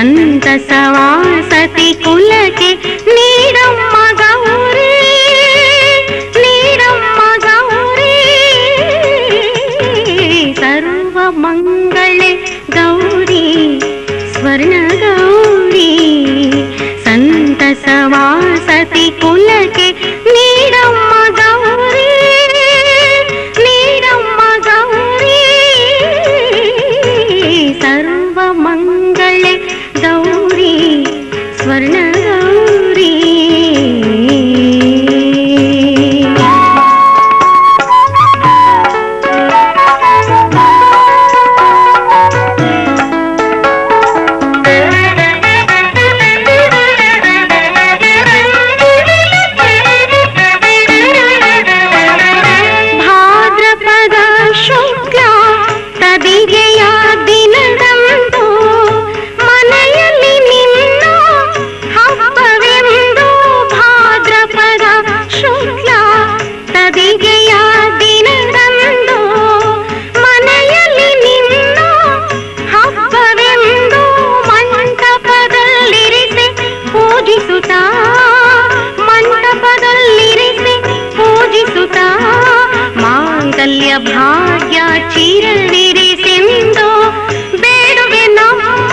ಸಂತಸವಾಸತಿ ಕುಲಕ್ಕೆ ನೀಡಮ್ಮ ಗೌರಿ, ನೀಡಮ್ಮ ಗೌರಿ. ಸರ್ವ ಮಂಗಳೆ ಗೌರಿ, ಸ್ವರ್ಣ ಗೌರಿ. ಸಂತಸವಾಸತಿ ಕುಲಕ್ಕೆ ನೀಡಮ್ಮ ಗೌರಿ, ನೀಡಮ್ಮ ಗೌರಿ. ಸರ್ವ ಮಂಗಳೆ ಗೌರಿ, ಸ್ವರ್ಣ ಗೌರಿ. ಭಾದ್ರಪದ ಶುಕ್ಲ ತದಿಗೆಯ ದಿನದಂದು ಮನೆಯಲ್ಲಿ ನಿನ್ನ ಹಬ್ಬವೆಂದು. ಭಾದ್ರಪದ ಶುಕ್ಲ ತದಿಗೆಯ ದಿನದಂದು ಮನೆಯಲ್ಲಿ ನಿನ್ನ ಹಬ್ಬವೆಂದು. ಮಂಟಪದಲ್ಲಿರಿಸಿ ಪೂಜಿಸುತ್ತಾ, ಮಂಟಪದಲ್ಲಿರಿಸಿ ಪೂಜಿಸುತ್ತಾ. ಮಾಂಗಲ್ಯ ಭಾಗ್ಯ ಚಿರವಿರಿಸೆಂದು ಬೇಡುವೆ ನಮ್ಮ.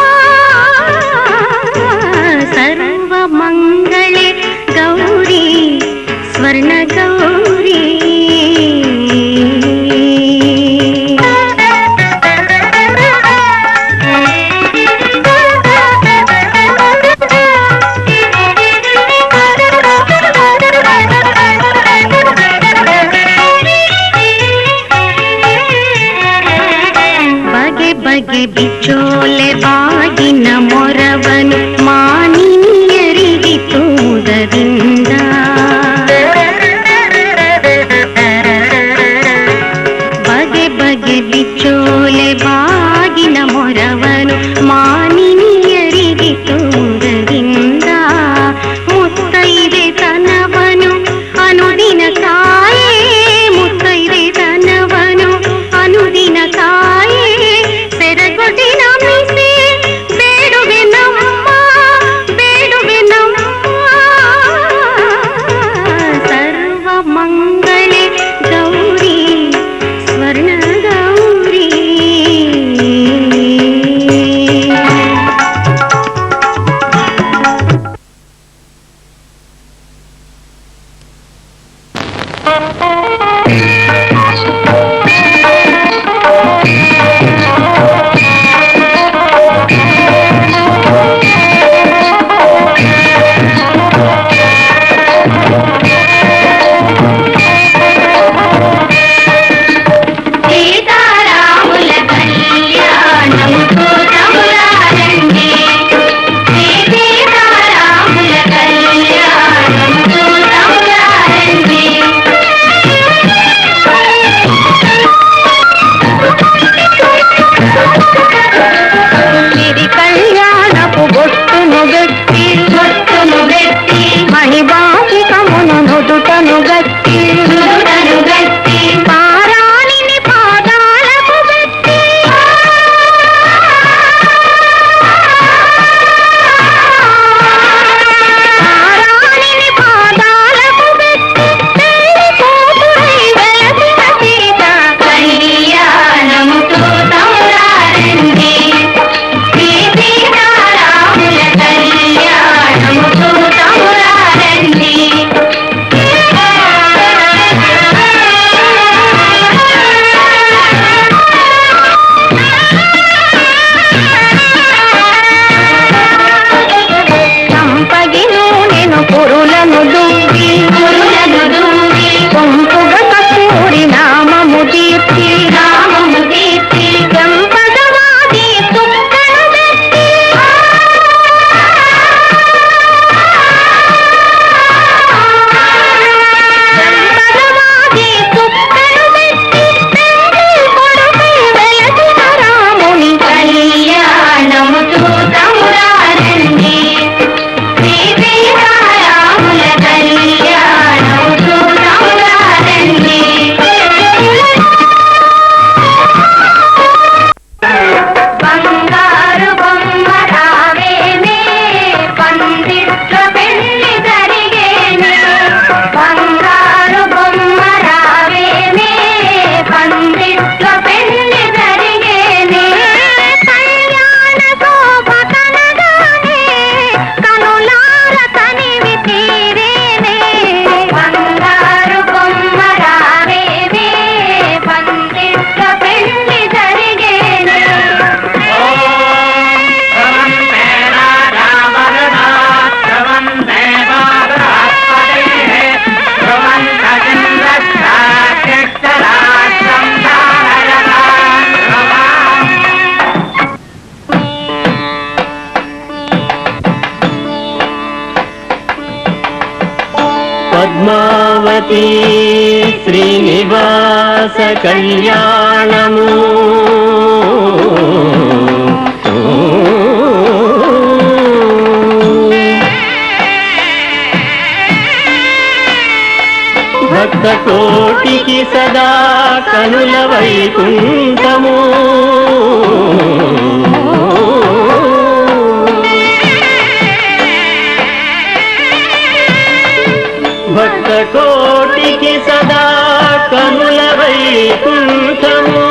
ಸರ್ವ ಮಂಗಳೆ ಗೌರಿ, ಸ್ವರ್ಣ ಗೌರಿ. ಬಗೆ ಬಗೆ ಬಿಚ್ಚೋಲೆ ಬಾಗಿನ ಮೊರವನು ಮಾನಿನಿಯರಿಗಿತುವುದರಿಂದ. ಬಗೆ ಬಗೆ ಬಿಚ್ಚೋಲೆ ಬಾಗಿನ ಮೊರವನು ಮಾನಿನಿಯರಿಗಿತುವುದರಿಂದ. ಮುತ್ತೈದೆ ತನವನು ಅನುದಿನ ಕಾಯೇ, ಮುತ್ತೈದೆ ತನವನು ಅನುದಿನ ಕಾಯೇ. ಸೆರಗೊಡಿ ನಮಿಸಿ పద్మావతి శ్రీనివాస కళ్యాణము భక్త కోటికి సదా కనుల వైకుంఠము భక్త కోటికి సదా కనుల వైకుంఠము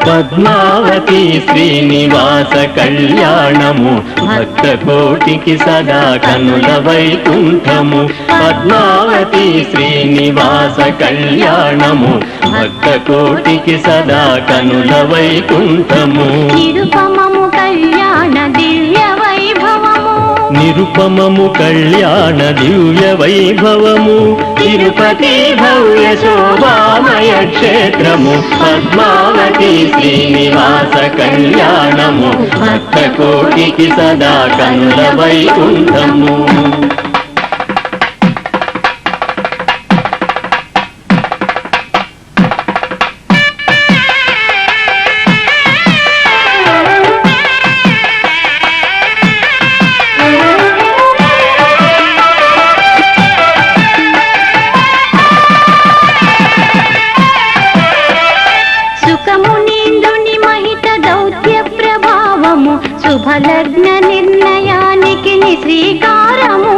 పద్మావతి శ్రీనివాస కళ్యాణము భక్త కోటికి సదా కనుల వైకుంఠము పద్మావతి శ్రీనివాస కళ్యాణము భక్త కోటికి సదా కనుల వైకుంఠము నిరుపమము కళ్యాణ దివ్య వైభవము నిరుపమము కళ్యాణ దివ్య వైభవము తిరుపతి భవ్య శోభామయ క్షేత్రము పద్మావతి శ్రీనివాస కళ్యాణము భక్త కోటికి సదా కనుల వైకుంఠము శుభలగ్న నిర్ణయానికి శ్రీకారము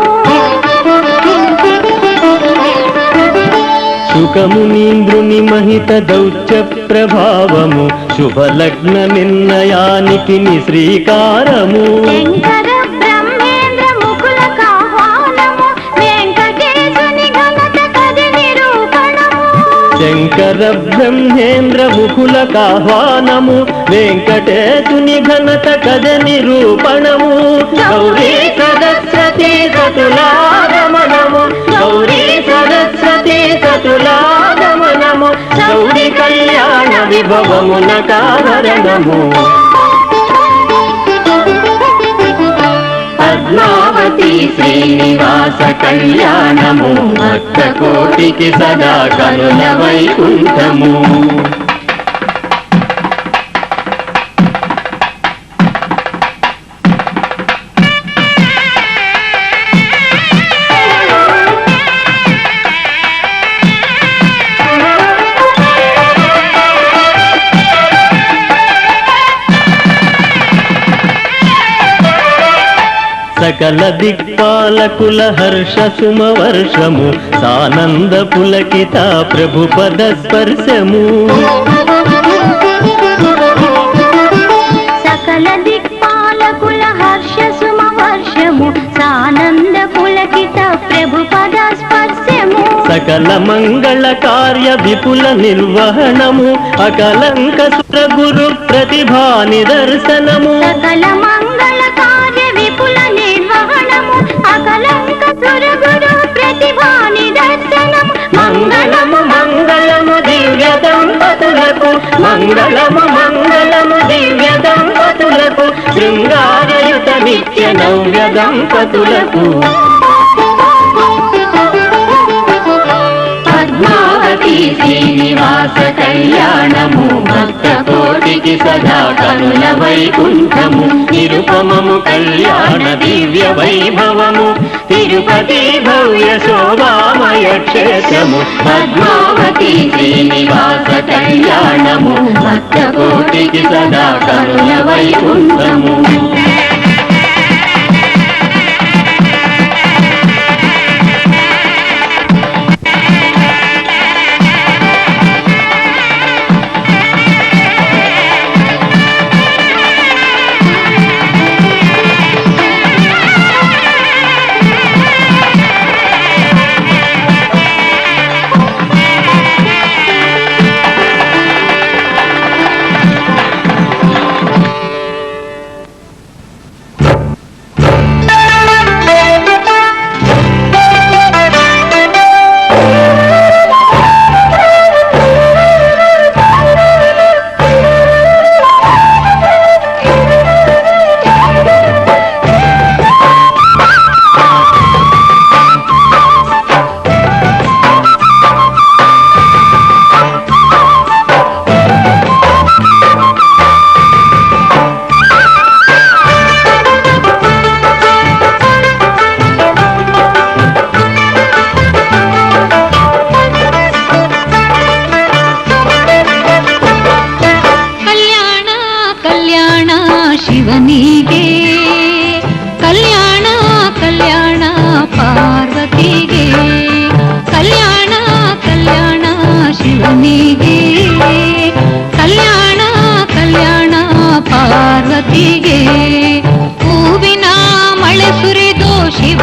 సుఖమునీంద్రుని మహిత దౌత్య ప్రభావము శుభలగ్న నిర్ణయానికి శ్రీకారము శంకర బ్రహ్మేంద్ర ముకులకు ఆహ్వానము వెంకటేశుని ఘనత కథ నిరూపణము శంకర బ్రహ్మేంద్ర ముకులకు ఆహ్వానము వెంకటేశుని ఘనత కథ నిరూపణము గౌరీ సరస్వతి సతులాగమనము గౌరీ సరస్వతి సతులాగమనము గౌరీ కళ్యాణ విభవమున కారణము పద్మావతి శ్రీనివాస కళ్యాణము భక్త కోటికి సదా కనుల వైకుంఠము సకల దిక్పాలకుల హర్ష సుమవర్షము సానంద పులకిత ప్రభు పద స్పర్శము సకల దిక్పాలకుల హర్ష సుమవర్షము సానంద పులకిత ప్రభు పద స్పర్శము సకల మంగళ కార్య విపుల నిర్వహణము అకలంక సుర గురు ప్రతిభా నిదర్శనము సకల మంగళ కార్య విపుల నిర్వహణము అకలంక సుర గురు ప్రతిభా నిదర్శనము మంగళము మంగళము దివ్య దంపతులకు మంగళము మంగళము దివ్య దంపతులకు శృంగారయుత నిత్య నవ్య దంపతులకు పద్మావతి శ్రీనివాస కళ్యాణము భక్త కోటికి సదా కనుల వైకుంఠము నిరుపమము కళ్యాణ దివ్య వైభవము తిరుపతి భవ్య శోభామయ క్షేత్రము పద్మావతి శ్రీనివాస కళ్యాణము భక్త కోటికి సదా కనుల వైకుంఠము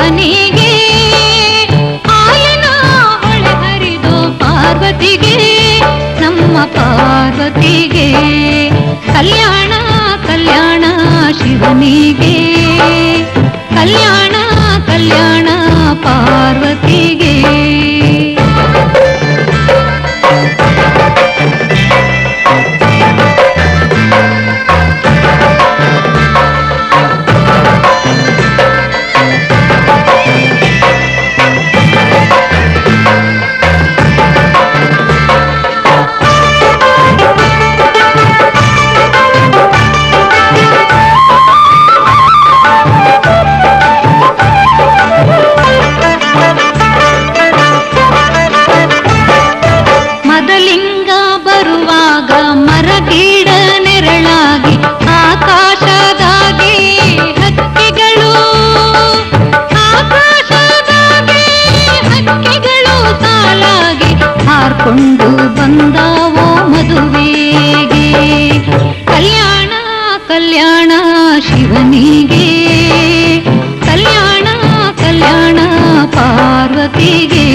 ಶಿವನಿಗೆ ಹಾಲಿನ ಹೊಳೆ ಹರಿದು ಪಾರ್ವತಿಗೆ ನಮ್ಮ ಪಾರ್ವತಿಗೆ ಕಲ್ಯಾಣ ಕಲ್ಯಾಣ ಶಿವನಿಗೆ ಕಲ್ಯಾಣ ಕಲ್ಯಾಣ ಪಾರ್ವತಿಗೆ ಕೊಂಡು ಬಂದಾವೋ ಮದುವೆಗೆ ಕಲ್ಯಾಣ ಕಲ್ಯಾಣ ಶಿವನಿಗೆ ಕಲ್ಯಾಣ ಕಲ್ಯಾಣ ಪಾರ್ವತಿಗೆ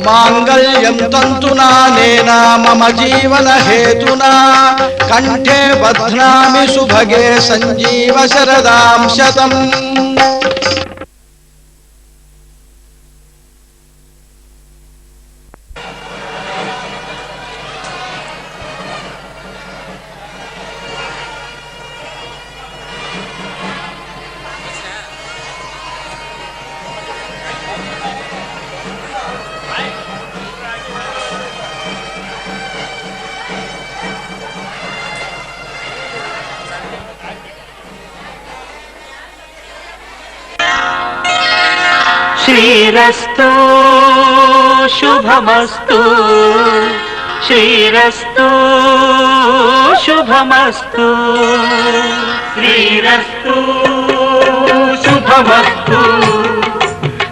మాంగళ్యం తంతునా నేనా మమ జీవన హేతునా కంఠే బధ్నామి సుభగే సంజీవ శరదాం శతం. శ్రీరస్తు శుభమస్తు శ్రీరస్తు శుభమస్తు శ్రీరస్తు శుభమస్తు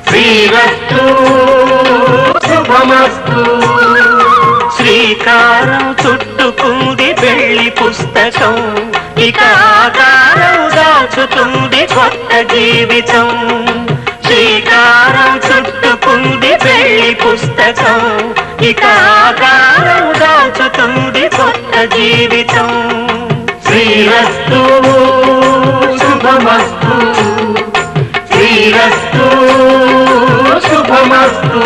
శ్రీరస్తు శుభమస్తు. శ్రీకారం చుట్టుకుంది పెళ్లి పుస్తకం, ఇక ఆకారం దాచుతుంది కొత్త జీవితం. శ్రీకారం చుట్టుకుంది పెళ్లి పుస్తకం, ఇక ఆకారం దాచుతుంది కొత్త జీవితం. శ్రీరస్తు శుభమస్తు శ్రీరస్తు శుభమస్తు.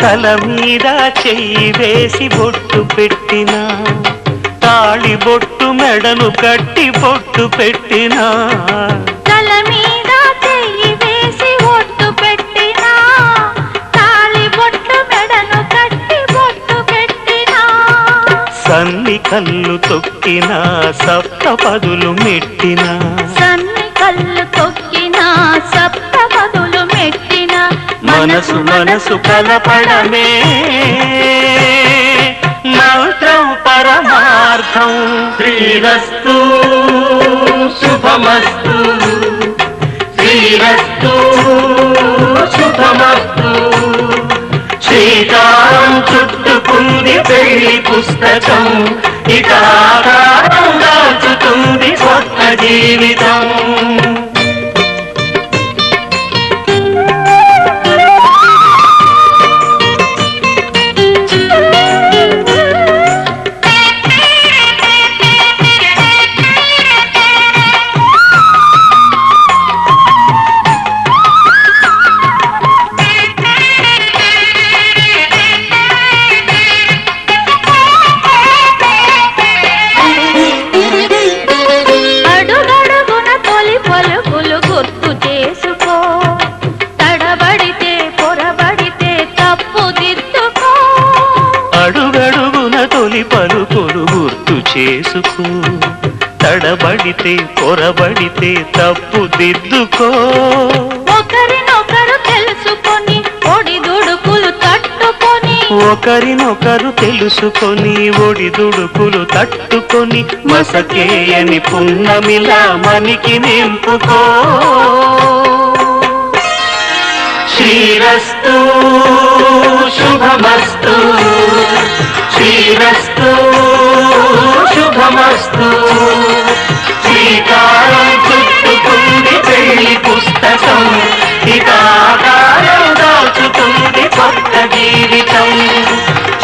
తల మీద చెయ్యి వేసి బొట్టు పెట్టినా, తాళి బొట్టు మెడను కట్టి బొట్టు పెట్టినా. తల మీద చెయ్యి వేసి బొట్టు పెట్టినా, తాళి బొట్టు మెడను కట్టి బొట్టు పెట్టినా. సన్ని కళ్ళు తొక్కినా, సప్త పదులు మెట్టినా. సన్ని కళ్ళు తొక్కినా, సప్త పదులు మెట్టినా. మనసు మనసు కలపడమే మంత్రం పరమార్థం. శ్రీరస్తు శుభమస్తు శ్రీరస్తు శుభమస్తు. శ్రీకారం చుట్టుకుంది దాచుతుంది పెళ్లి పుస్తకం, ఇక ఆకారం దాచుతుంది కొత్త జీవితం. పలుకులు గుర్తు చేసుకో, తడబడితే పొరబడితే తప్పు దిద్దుకో. ఒకరినొకరు తెలుసుకొని ఒడిదుడుకులు తట్టుకొని, ఒకరినొకరు తెలుసుకొని ఒడిదుడుకులు తట్టుకొని, మసకేయని పున్నమిలా మనికి నింపుకో. శ్రీరస్తు శుభమస్తు, శ్రీరస్తు శుభమస్తు. శ్రీకారం చుట్టుకుంది పెళ్లి పుస్తకం, ఇక ఆకారం దాచుతుంది కొత్త జీవితం.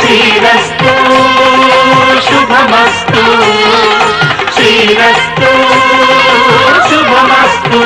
శ్రీరస్తు శుభమస్తు, శ్రీరస్తు శుభమస్తు.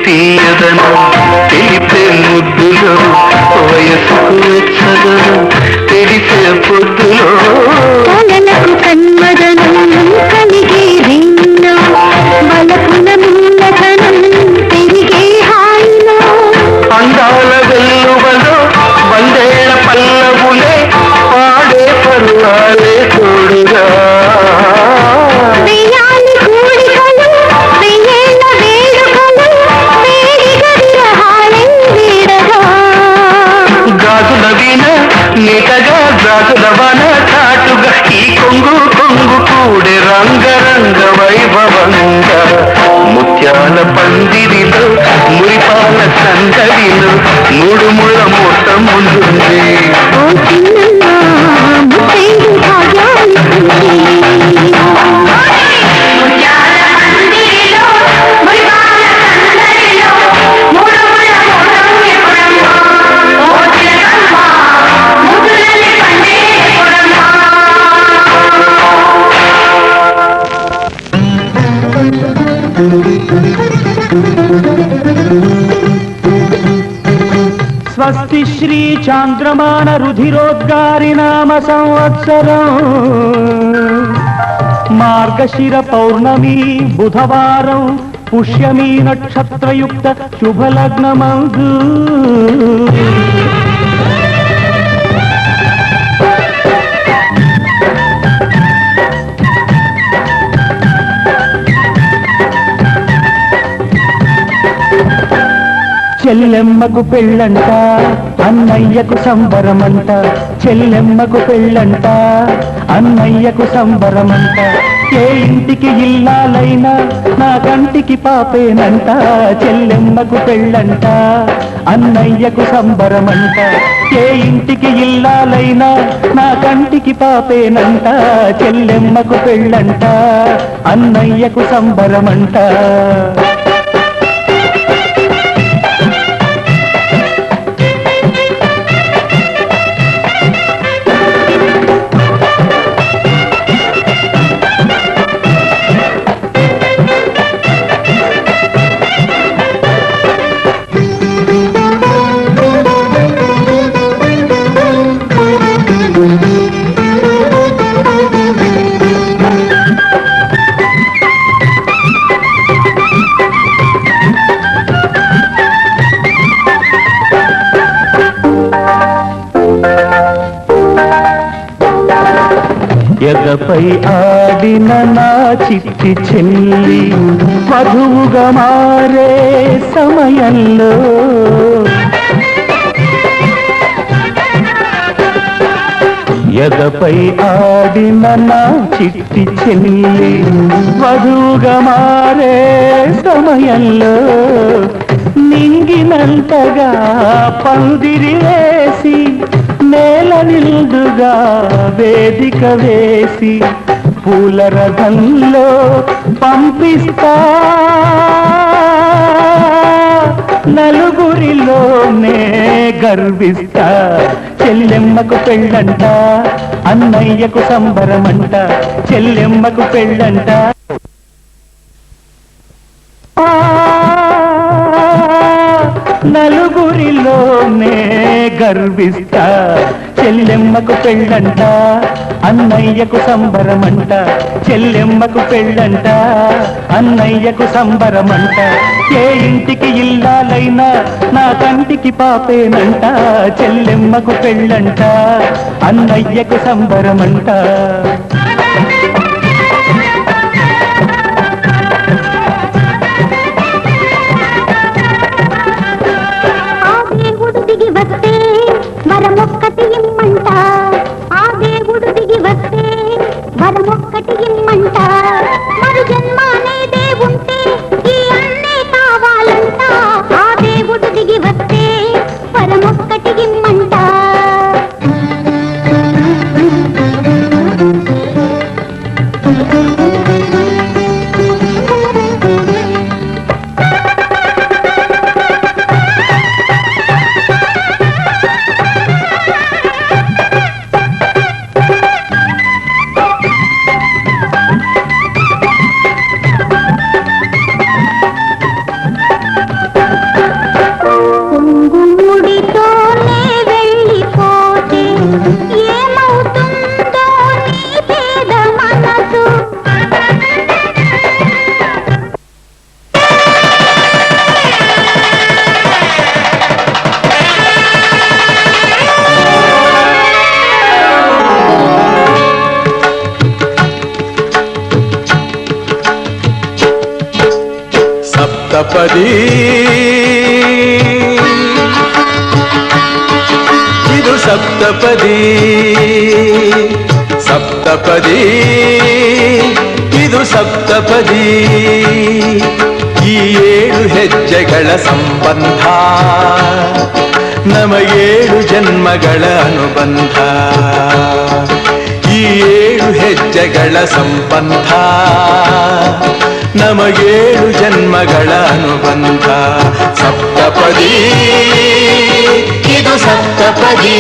తీయదను తెలిపే ముద్దులో, వయసుకు వెచ్చదను తెలిసే పొద్దులో, కలలకు కన్మదనం కలిగే రిన్నో, బలపున మూలధనం పెరిగే హాయిలో, అందాల వెల్లువలో వందేళ్ల పల్లవులే పాడే పరువాలే తోడుగా, వెయ్యాలి కోరికలు వెయ్యేళ్ళ వేడుకలు వేడిగా విరహాలే వీడగా, గాజుల వీణ నీటగా గాజుల వన స్వస్తి శ్రీ చాంద్రమాన రుధిరోద్గారి నామ సంవత్సరం మార్గశిర పౌర్ణమి బుధవారం పుష్యమీ నక్షత్రయుక్త శుభలగ్నమందు చెల్లెమ్మకు పెళ్ళంట అన్నయ్యకు సంబరమంట చెల్లెమ్మకు పెళ్ళంట అన్నయ్యకు సంబరమంట ఏ ఇంటికి ఇల్లాలైనా నా కంటికి పాపేనంట చెల్లెమ్మకు పెళ్ళంట అన్నయ్యకు సంబరమంట ఏ ఇంటికి ఇల్లాలైనా నా కంటికి పాపేనంట చెల్లెమ్మకు పెళ్ళంట అన్నయ్యకు సంబరమంట ఎదపై ఆడిన నా చిట్టి చెల్లి వధువుగా మారే సమయంలో ఎదపై ఆడిన నా చిట్టి చెల్లి వధువుగా మారే సమయంలో నింగినంతగా పందిరి వేసి నేల నిండుగా వేదిక వేసి పూల రథంలో పంపిస్తా నలుగురిలోనే గర్విస్తా చెల్లెమ్మకు పెళ్ళంట అన్నయ్యకు సంబరమంట చెల్లెమ్మకు పెళ్ళంట నలుగురిలోనే గర్విస్తా చెల్లెమ్మకు పెళ్ళంట అన్నయ్యకు సంబరమంట చెల్లెమ్మకు పెళ్ళంట అన్నయ్యకు సంబరమంట ఏ ఇంటికి ఇల్లాలైనా నా కంటికి పాపేనంట చెల్లెమ్మకు పెళ్ళంట అన్నయ్యకు సంబరమంట వరమొక్కటి ఇమ్మంట ఆ దేవుడు దిగి వస్తే వరమొక్కటి ఇమ్మంట మరు జన్మ అనేదే ఉంటే ఈ అన్నే కావాలంట ఆ దేవుడు దిగి వస్తే వరమొక్కటి ఇమ్మంట సప్తపది ಇದು ಸಪ್ತಪದಿ ಸಪ್ತಪದಿ ಇದು ಸಪ್ತಪದಿ ಈ 7 ಹೆಜ್ಜೆಗಳ ಸಂಬಂಧ ನಮ 7 ಜನ್ಮಗಳ ಅನುಬಂಧ ಈ 7 ಹೆಜ್ಜೆಗಳ ಸಂಬಂಧ ನಮಗೇಳು ಜನ್ಮಗಳ ಅನುಬಂಧ ಸಪ್ತಪದಿ ಇದು ಸಪ್ತಪದಿ